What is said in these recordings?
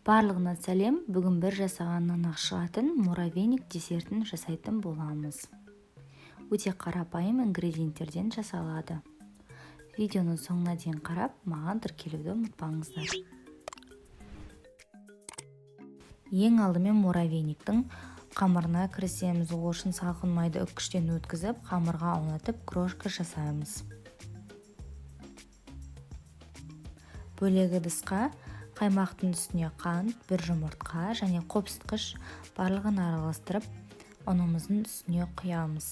Барлығына сәлем. Бүгін бір жасағаннан шығатын муравейник десертін жасайтын боламыз. Өте қарапайым ингредиенттерден жасалады. Видеоны соңына дейін қарап, маған тіркелуді ұмытпаңыздар. Ең алдымен муравейниктің қамырына кірісеміз. Ол үшін салқын майды үккіштен өткізіп, қамырға аунатып, крошка жасаймыз. Бөлек ыдысқа қаймақтың үстіне қант, бір жұмыртқа және қопсытқыш барлығын араластырып, ұнымыздың үстіне құямыз.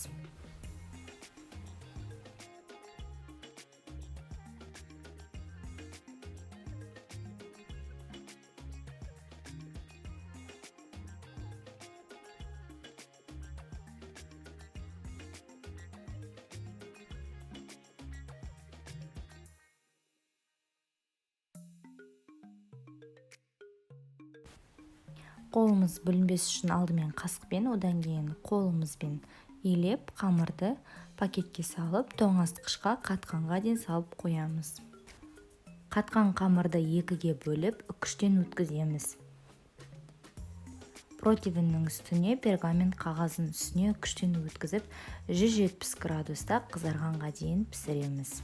Қолымыз бүлінбес үшін алдымен қасықпен, одан кейін қолымызбен илеп, қамырды пакетке салып, тоңазытқышқа қатқанға дейін салып қоямыз. Қатқан қамырды екіге бөліп, үккіштен өткіземіз. Противеннің үстіне пергамент қағаздың үстіне үккіштен өткізіп, 170 градуста қызарғанға дейін пісіреміз.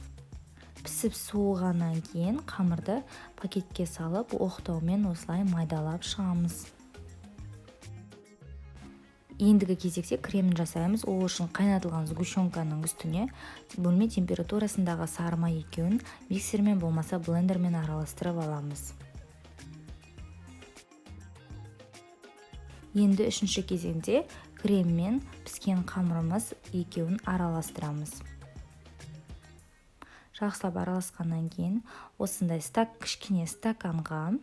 Пісіп суығаннан кейін қамырды пакетке салып, оқтаумен осылай майдалап шығамыз. Ендігі кезекте кремін жасаймыз. Ол үшін қайнатылған сгущенканың үстіне бөлме температурасындағы сары май екеуін миксермен болмаса блендермен араластырып аламыз. Енді үшінші кезеңде крем мен піскен қамырымыз екеуін араластырамыз. Жақсылап араласқаннан кейін осындай кішкене стаканға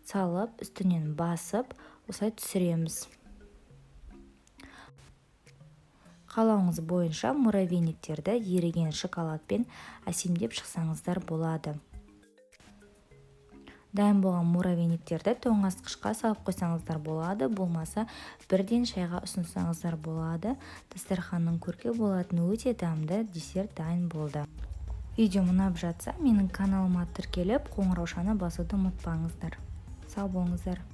салып, үстінен басып, осылай түсіреміз. Қалауыңыз бойынша муравейниктерді еріген шоколадпен әсемдеп шықсаңыздар болады. Дайын болған муравейниктерді тоңазытқышқа салып қойсаңыздар болады, болмаса бірден шайға ұсынсаңыздар болады. Дастарханның көркі болатын өте дәмді десерт дайын болды. Видео ұнап жатса, менің каналыма тіркеліп, қоңыраушаны басуды ұмытпаңыздар. Сау болыңыздар.